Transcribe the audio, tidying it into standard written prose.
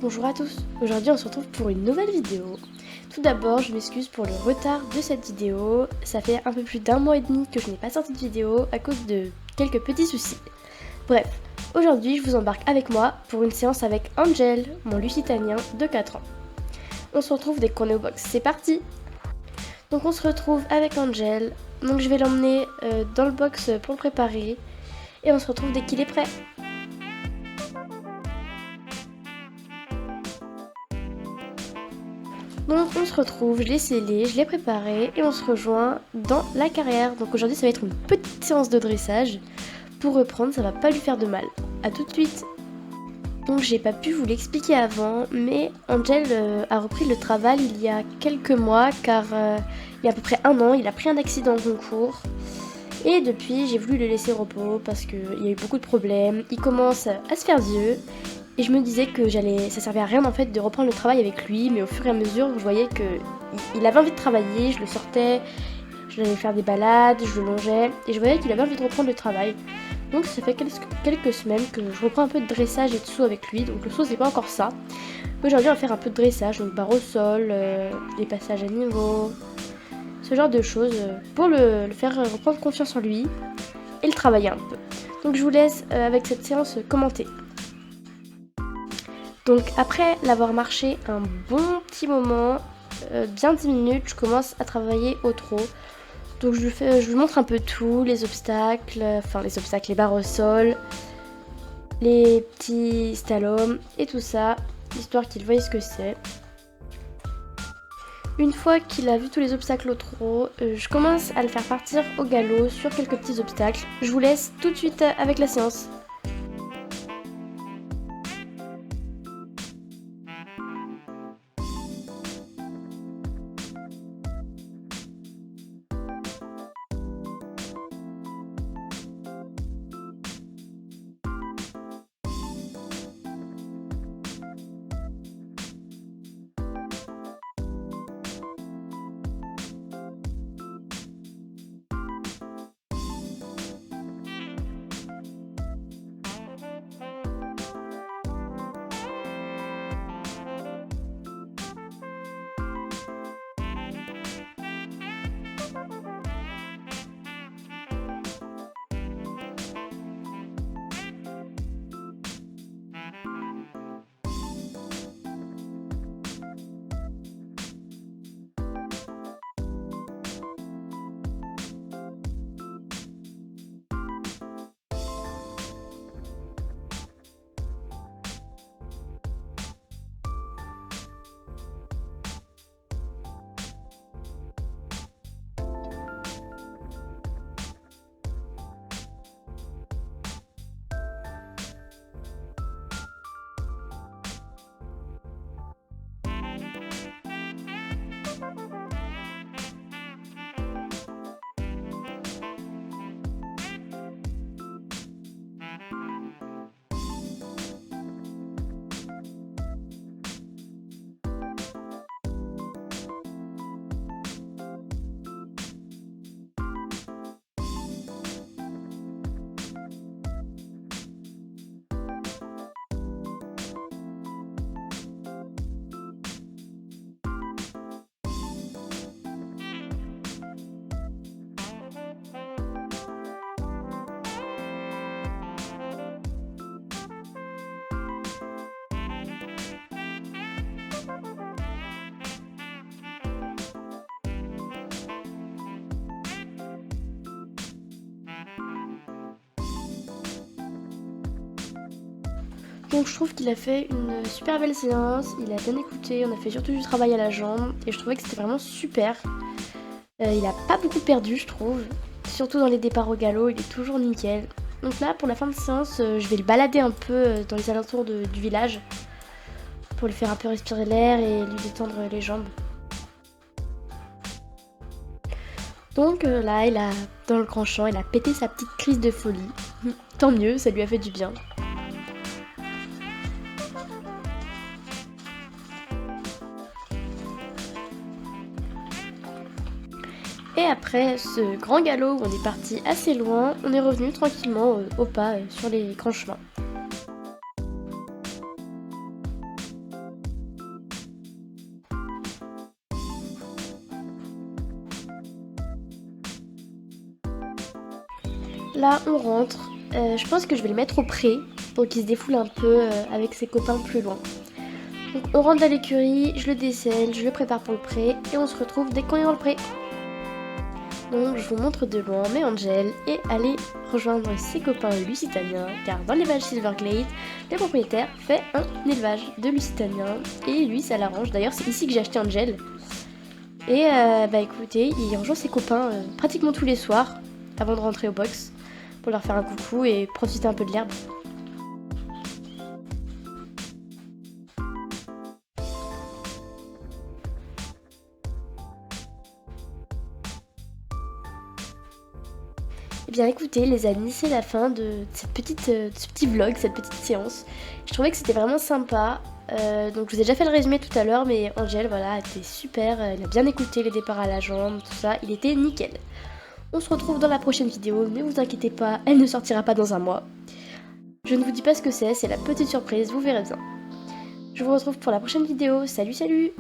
Bonjour à tous, aujourd'hui on se retrouve pour une nouvelle vidéo. Tout d'abord je m'excuse pour le retard de cette vidéo, ça fait un peu plus d'un mois et demi que je n'ai pas sorti de vidéo à cause de quelques petits soucis. Bref, aujourd'hui je vous embarque avec moi pour une séance avec Angel, mon lusitanien de 4 ans. On se retrouve dès qu'on est au box, c'est parti! Donc on se retrouve avec Angel, donc je vais l'emmener dans le box pour le préparer et on se retrouve dès qu'il est prêt. Donc on se retrouve, je l'ai scellé, je l'ai préparé et on se rejoint dans la carrière. Donc aujourd'hui ça va être une petite séance de dressage. Pour reprendre, ça va pas lui faire de mal. A tout de suite. Donc j'ai pas pu vous l'expliquer avant, mais Angel a repris le travail il y a quelques mois car il y a à peu près un an, il a pris un accident au concours. Et depuis j'ai voulu le laisser au repos parce qu'il y a eu beaucoup de problèmes, il commence à se faire vieux. Et je me disais que ça servait à rien en fait de reprendre le travail avec lui, mais au fur et à mesure, je voyais qu'il avait envie de travailler, je le sortais, je l'allais faire des balades, je le longeais, et je voyais qu'il avait envie de reprendre le travail. Donc ça fait quelques semaines que je reprends un peu de dressage et de saut avec lui, donc le saut c'est pas encore ça. Aujourd'hui on va faire un peu de dressage, donc barre au sol, des passages à niveau, ce genre de choses, pour le faire reprendre confiance en lui et le travailler un peu. Donc je vous laisse avec cette séance commenter. Donc après l'avoir marché un bon petit moment, bien 10 minutes, je commence à travailler au trot. Donc je lui montre un peu tout, les obstacles, les barres au sol, les petits slaloms et tout ça, histoire qu'il voie ce que c'est. Une fois qu'il a vu tous les obstacles au trot, je commence à le faire partir au galop sur quelques petits obstacles. Je vous laisse tout de suite avec la séance. Donc je trouve qu'il a fait une super belle séance, il a bien écouté, on a fait surtout du travail à la jambe et je trouvais que c'était vraiment super. Il a pas beaucoup perdu je trouve, surtout dans les départs au galop, il est toujours nickel. Donc là pour la fin de séance, je vais le balader un peu dans les alentours du village pour lui faire un peu respirer l'air et lui détendre les jambes. Donc là, dans le grand champ, il a pété sa petite crise de folie. Tant mieux, ça lui a fait du bien. Et après ce grand galop où on est parti assez loin, on est revenu tranquillement au pas sur les grands chemins. là on rentre. Je pense que je vais le mettre au pré pour qu'il se défoule un peu avec ses copains plus loin. Donc on rentre dans l'écurie, je le dessine, je le prépare pour le pré et on se retrouve dès qu'on est dans le pré. Donc je vous montre de loin mais Angel est allé rejoindre ses copains lusitaniens car dans l'élevage Silverglade, le propriétaire fait un élevage de lusitaniens et lui ça l'arrange. D'ailleurs c'est ici que j'ai acheté Angel. Et bah écoutez, il rejoint ses copains pratiquement tous les soirs avant de rentrer au box pour leur faire un coucou et profiter un peu de l'herbe. Eh bien écoutez les amis, c'est la fin de ce petit vlog, cette petite séance. Je trouvais que c'était vraiment sympa. Donc je vous ai déjà fait le résumé tout à l'heure, mais Angel voilà, était super, elle a bien écouté les départs à la jambe, tout ça, il était nickel. On se retrouve dans la prochaine vidéo, ne vous inquiétez pas, elle ne sortira pas dans un mois. Je ne vous dis pas ce que c'est la petite surprise, vous verrez bien. Je vous retrouve pour la prochaine vidéo, salut salut!